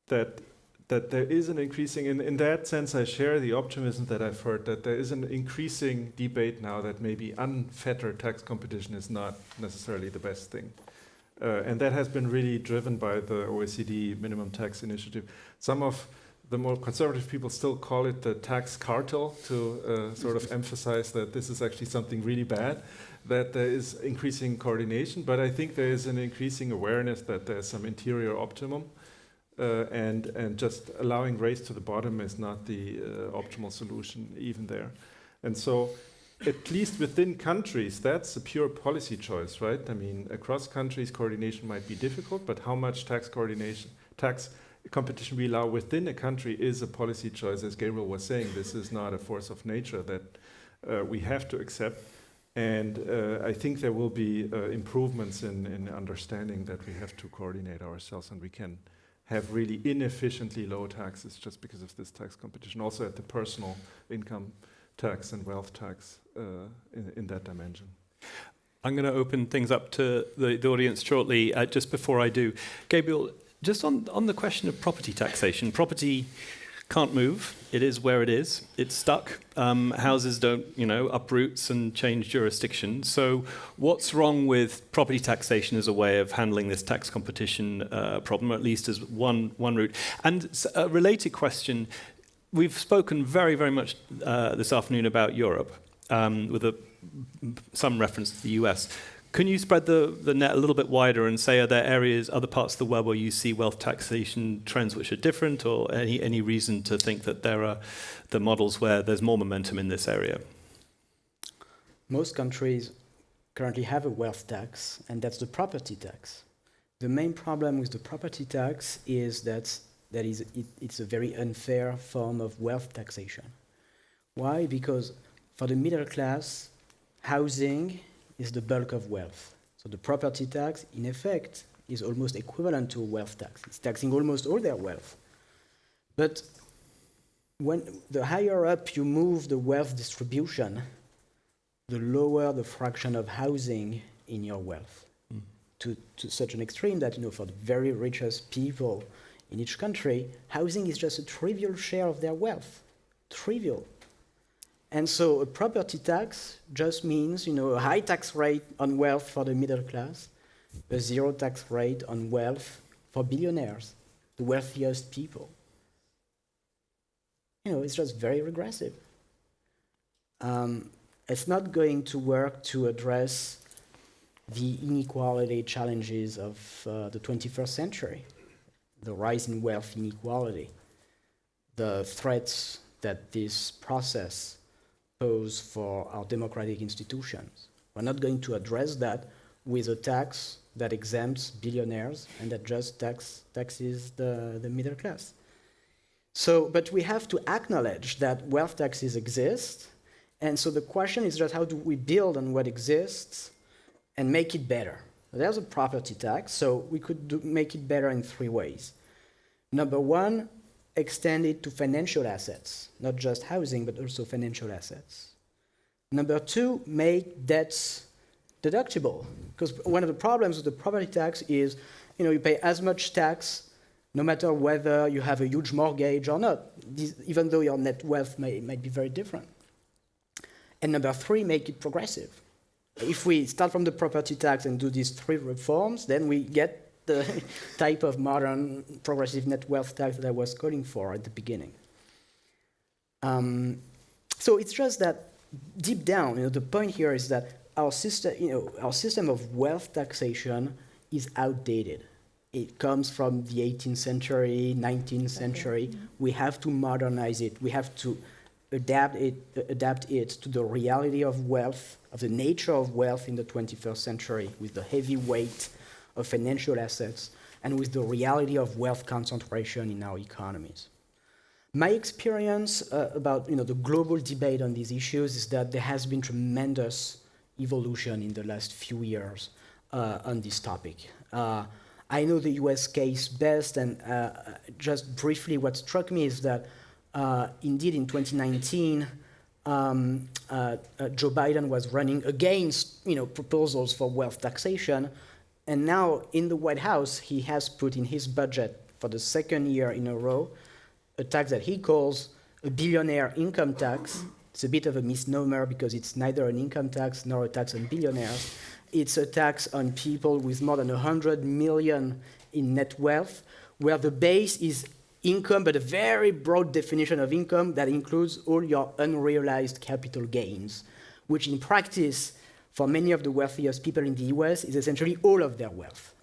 That there is an increasing, in that sense I share the optimism that I've heard, that there is an increasing debate now that maybe unfettered tax competition is not necessarily the best thing. And that has been really driven by the OECD minimum tax initiative. Some of the more conservative people still call it the tax cartel to sort of emphasize that this is actually something really bad, that there is increasing coordination, but I think there is an increasing awareness that there's some interior optimum, and just allowing race to the bottom is not the optimal solution even there. And so at least within countries, that's a pure policy choice, right? I mean, across countries, coordination might be difficult, but how much tax competition we allow within a country is a policy choice. As Gabriel was saying, this is not a force of nature that we have to accept. And I think there will be improvements in understanding that we have to coordinate ourselves and we can have really inefficiently low taxes just because of this tax competition, also at the personal income tax and wealth tax in that dimension. I'm going to open things up to the audience shortly. Just before I do, Gabriel, just on the question of property taxation, property can't move. It is where it is. It's stuck. Houses don't, uproots and change jurisdiction. So what's wrong with property taxation as a way of handling this tax competition problem, or at least as one route? And a related question, we've spoken very, very much this afternoon about Europe, with some reference to the US. Can you spread the net a little bit wider and say, are there areas, other parts of the world where you see wealth taxation trends which are different, or any reason to think that there are the models where there's more momentum in this area? Most countries currently have a wealth tax, and that's the property tax. The main problem with the property tax is it's a very unfair form of wealth taxation. Why? Because for the middle class, housing is the bulk of wealth. So the property tax, in effect, is almost equivalent to a wealth tax. It's taxing almost all their wealth. But when the higher up you move the wealth distribution, the lower the fraction of housing in your wealth. To such an extreme that, for the very richest people in each country, housing is just a trivial share of their wealth. Trivial. And so a property tax just means, a high tax rate on wealth for the middle class, a zero tax rate on wealth for billionaires, the wealthiest people. It's just very regressive. It's not going to work to address the inequality challenges of the 21st century. the rise in wealth inequality, the threats that this process pose for our democratic institutions. We're not going to address that with a tax that exempts billionaires and that just taxes the middle class. So, but we have to acknowledge that wealth taxes exist, and so the question is just how do we build on what exists and make it better? There's a property tax, so we could make it better in 3 ways. Number one, extend it to financial assets, not just housing, but also financial assets. Number two, make debts deductible, because one of the problems with the property tax is, you pay as much tax no matter whether you have a huge mortgage or not, even though your net wealth might be very different. And number three, make it progressive. If we start from the property tax and do these 3 reforms, then we get the type of modern progressive net wealth tax that I was calling for at the beginning. So it's just that deep down, the point here is that our system of wealth taxation is outdated. It comes from the 18th century, 19th century. We have to modernize it. We have to adapt it to the reality of wealth, of the nature of wealth in the 21st century, with the heavy weight of financial assets and with the reality of wealth concentration in our economies. My experience about the global debate on these issues is that there has been tremendous evolution in the last few years on this topic. I know the US case best, and just briefly what struck me is that indeed in 2019, Joe Biden was running against proposals for wealth taxation, and now in the White House he has put in his budget for the 2nd year in a row a tax that he calls a billionaire income tax. It's a bit of a misnomer because it's neither an income tax nor a tax on billionaires. It's a tax on people with more than 100 million in net wealth, where the base is income, but a very broad definition of income that includes all your unrealized capital gains, which in practice, for many of the wealthiest people in the US, is essentially all of their wealth.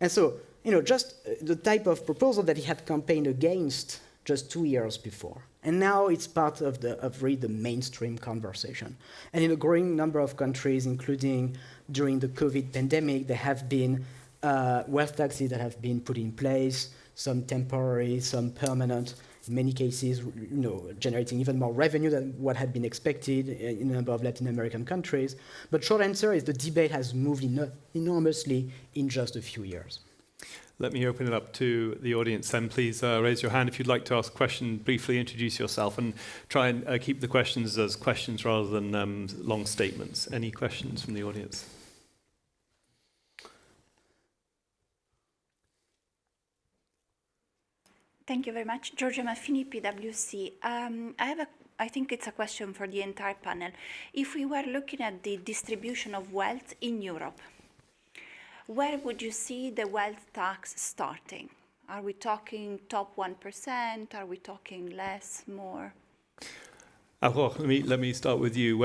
And so, just the type of proposal that he had campaigned against just 2 years before. And now it's part of really the mainstream conversation. And in a growing number of countries, including during the COVID pandemic, there have been wealth taxes that have been put in place, some temporary, some permanent, in many cases, generating even more revenue than what had been expected in a number of Latin American countries. But short answer is the debate has moved enormously in just a few years. Let me open it up to the audience then. Please raise your hand if you'd like to ask a question, briefly introduce yourself, and try and keep the questions as questions rather than long statements. Any questions from the audience? Thank you very much. Giorgia Maffini, PwC. I think it's a question for the entire panel. If we were looking at the distribution of wealth in Europe, where would you see the wealth tax starting? Are we talking top 1%? Are we talking less, more? Let me start with you.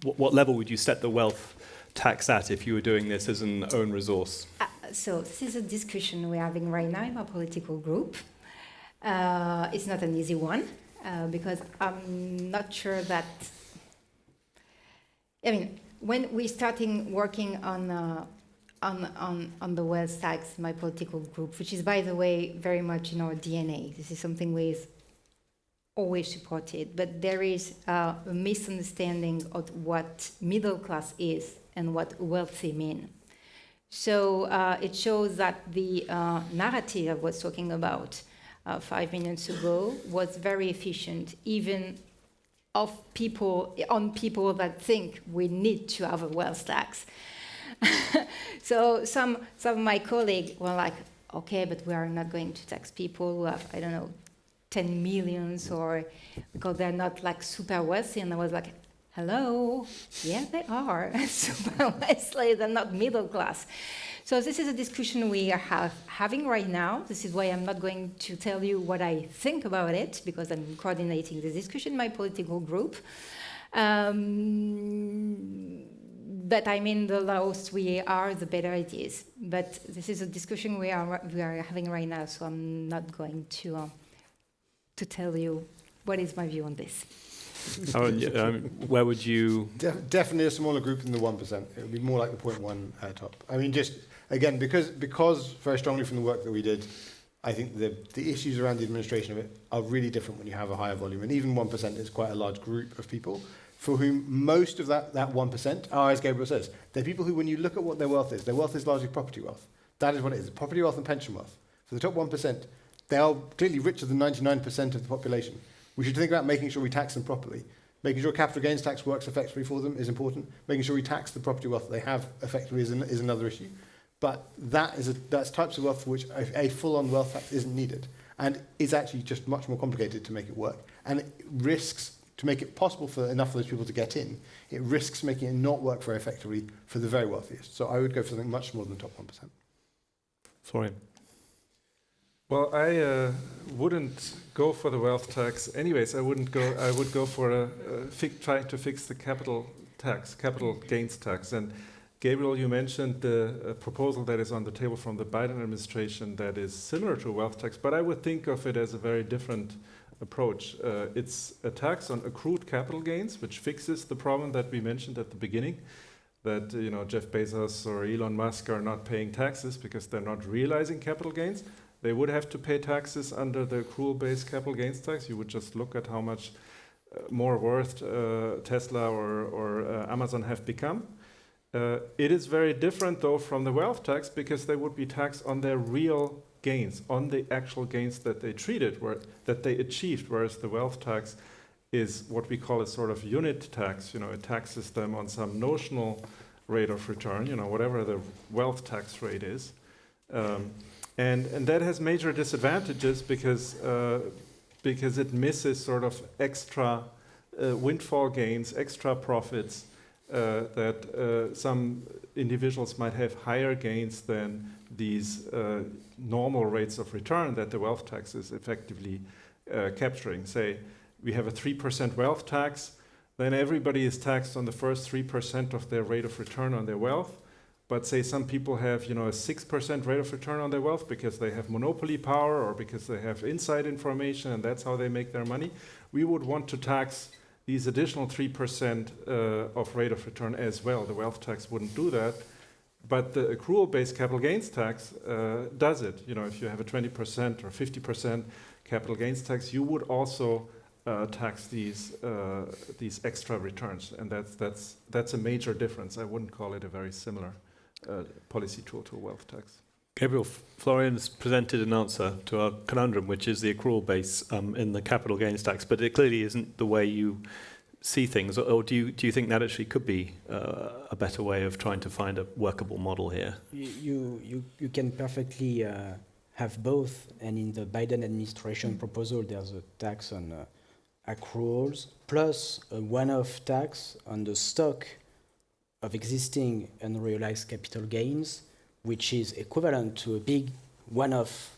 What level would you set the wealth tax at if you were doing this as an own resource? So this is a discussion we're having right now in our political group. It's not an easy one because I'm not sure that. When we're starting working on the wealth tax, my political group, which is, by the way, very much in our DNA. This is something we've always supported, but there is a misunderstanding of what middle class is and what wealthy mean. So it shows that the narrative I was talking about 5 minutes ago was very efficient, even on people that think we need to have a wealth tax. So some of my colleagues were like, okay, but we are not going to tax people who have, 10 millions or because they're not like super wealthy. And I was like, hello, yeah, they are super wealthy, they're not middle class. So this is a discussion we are having right now. This is why I'm not going to tell you what I think about it, because I'm coordinating this discussion in my political group. but I mean, the lowest we are, the better it is. But this is a discussion we are having right now, so I'm not going to tell you what is my view on this. Aaron, where would you? Definitely a smaller group than the 1%. It would be more like the 0.1 top. I mean, just again, because very strongly from the work that we did, I think the issues around the administration of it are really different when you have a higher volume. And even 1% is quite a large group of people for whom most of that 1% are, as Gabriel says, they're people who, when you look at what their wealth is largely property wealth. That is what it is, property wealth and pension wealth. For the top 1%, they are clearly richer than 99% of the population. We should think about making sure we tax them properly. Making sure capital gains tax works effectively for them is important. Making sure we tax the property wealth that they have effectively is another issue. But that's types of wealth for which a full-on wealth tax isn't needed, and is actually just much more complicated to make it work. And it risks, to make it possible for enough of those people to get in, it risks making it not work very effectively for the very wealthiest. So I would go for something much more than the top 1%. Florian. Well, I wouldn't go for the wealth tax. Anyways, I would go for trying to fix the capital gains tax. And Gabriel, you mentioned the proposal that is on the table from the Biden administration that is similar to a wealth tax, but I would think of it as a very different approach. It's a tax on accrued capital gains, which fixes the problem that we mentioned at the beginning, that Jeff Bezos or Elon Musk are not paying taxes because they're not realizing capital gains. They would have to pay taxes under the accrual-based capital gains tax. You would just look at how much more worth Tesla or Amazon have become. It is very different, though, from the wealth tax because they would be taxed on their real gains, on the actual gains that they that they achieved, whereas the wealth tax is what we call a sort of unit tax. It taxes them on some notional rate of return, whatever the wealth tax rate is. And that has major disadvantages because it misses sort of extra windfall gains, extra profits, that some individuals might have higher gains than these normal rates of return that the wealth tax is effectively capturing. Say we have a 3% wealth tax, then everybody is taxed on the first 3% of their rate of return on their wealth. But say some people have a 6% rate of return on their wealth because they have monopoly power or because they have inside information and that's how they make their money. We would want to tax these additional 3% of rate of return as well. The wealth tax wouldn't do that, but the accrual-based capital gains tax does it. If you have a 20% or 50% capital gains tax, you would also tax these extra returns, and that's a major difference. I wouldn't call it a very similar policy tool to a wealth tax. Gabriel, Florian's presented an answer to our conundrum, which is the accrual base in the capital gains tax, but it clearly isn't the way you see things. Or do you think that actually could be a better way of trying to find a workable model here? You can perfectly have both, and in the Biden administration proposal, there's a tax on accruals plus a one-off tax on the stock of existing unrealized capital gains, which is equivalent to a big one-off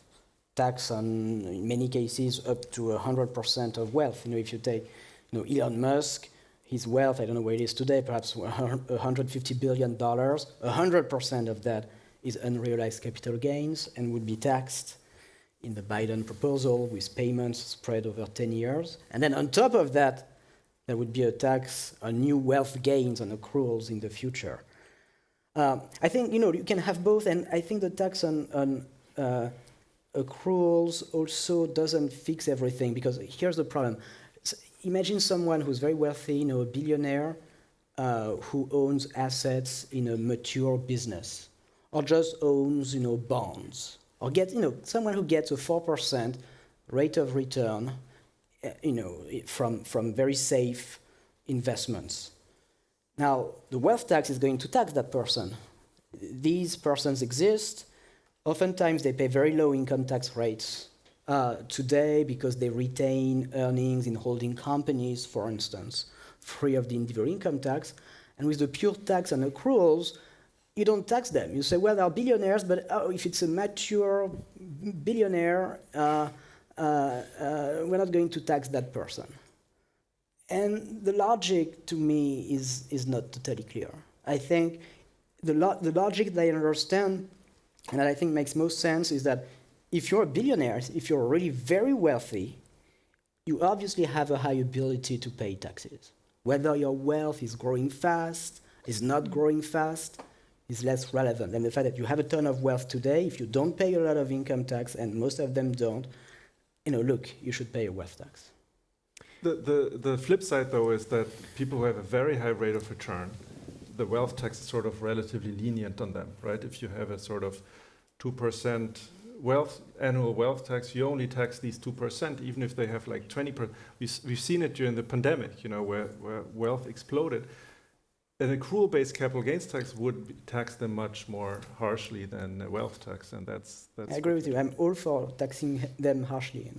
tax on, in many cases, up to 100% of wealth. If you take Elon Musk, his wealth, I don't know where it is today, perhaps $150 billion, 100% of that is unrealized capital gains and would be taxed in the Biden proposal with payments spread over 10 years. And then on top of that, there would be a tax on new wealth gains on accruals in the future. I think, you can have both, and I think the tax on accruals also doesn't fix everything, because here's the problem. Imagine someone who's very wealthy, a billionaire, who owns assets in a mature business, or just owns, bonds, or someone who gets a 4% rate of return, from very safe investments. Now, the wealth tax is going to tax that person. These persons exist. Oftentimes, they pay very low income tax rates today because they retain earnings in holding companies, for instance, free of the individual income tax. And with the pure tax on accruals, you don't tax them. You say, well, they're billionaires, but if it's a mature billionaire, we're not going to tax that person. And the logic, to me, is not totally clear. I think the logic that I understand and that I think makes most sense is that if you're a billionaire, if you're really very wealthy, you obviously have a high ability to pay taxes. Whether your wealth is growing fast, is not growing fast, is less relevant. And the fact that you have a ton of wealth today, if you don't pay a lot of income tax, and most of them don't, look, you should pay a wealth tax. The flip side, though, is that people who have a very high rate of return, the wealth tax is sort of relatively lenient on them, right? If you have a sort of 2% annual wealth tax, you only tax these 2%, even if they have like 20%. We've seen it during the pandemic, where wealth exploded. An accrual-based capital gains tax would tax them much more harshly than a wealth tax, and that's. I agree with you. I'm all for taxing them harshly.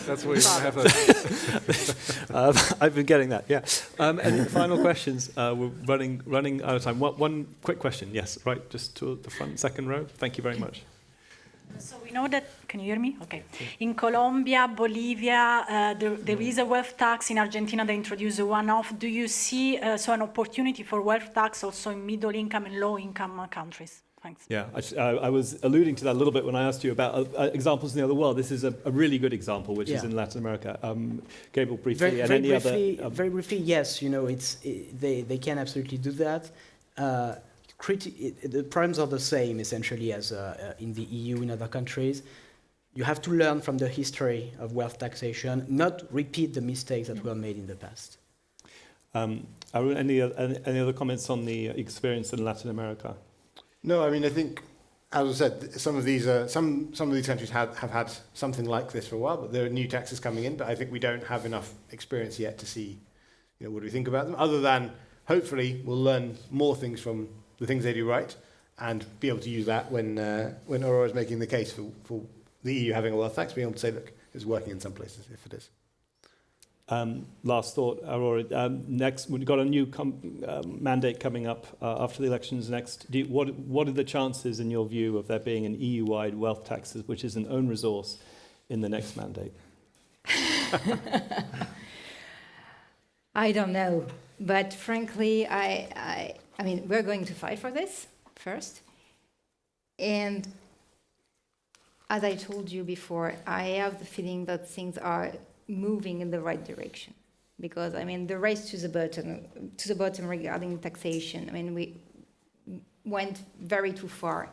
That's where you have a. I've been getting that, yeah. Any final questions? We're running out of time. One quick question, yes, right, just to the front, second row. Thank you very much. So we know that, can you hear me? Okay. In Colombia, Bolivia, there is a wealth tax. In Argentina, they introduced a one-off. Do you see an opportunity for wealth tax also in middle income and low income countries? Thanks. Yeah, I was alluding to that a little bit when I asked you about examples in the other world. This is a really good example, which is in Latin America. Gabriel, briefly, Very briefly, yes. They can absolutely do that. The problems are the same, essentially, as in the EU, in other countries. You have to learn from the history of wealth taxation, not repeat the mistakes that were made in the past. Arun, any other comments on the experience in Latin America? No, I mean, I think, as I said, some of these countries have had something like this for a while, but there are new taxes coming in. But I think we don't have enough experience yet to see, what do we think about them, other than hopefully we'll learn more things from the things they do right, and be able to use that when Aurora is making the case for the EU having a wealth tax, being able to say, look, it's working in some places, if it is. Last thought, Aurora. Next, we've got a new mandate coming up after the elections next. What are the chances, in your view, of there being an EU-wide wealth tax, which is an own resource, in the next mandate? I don't know, but frankly, I mean, we're going to fight for this first. And as I told you before, I have the feeling that things are moving in the right direction. Because, I mean, the race to the bottom regarding taxation, I mean, we went very too far.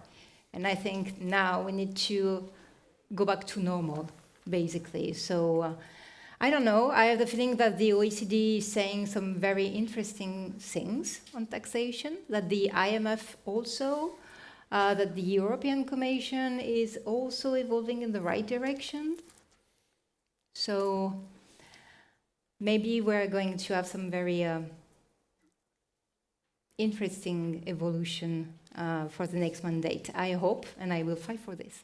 And I think now we need to go back to normal, basically. So, I don't know. I have the feeling that the OECD is saying some very interesting things on taxation, that the IMF also, that the European Commission is also evolving in the right direction. So maybe we're going to have some very interesting evolution for the next mandate. I hope, and I will fight for this.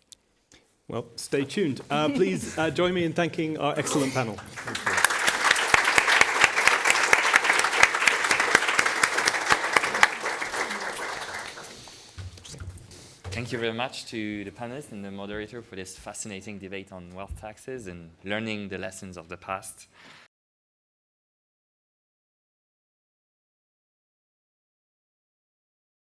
Well, stay tuned. Please join me in thanking our excellent panel. Thank you very much to the panelists and the moderator for this fascinating debate on wealth taxes and learning the lessons of the past.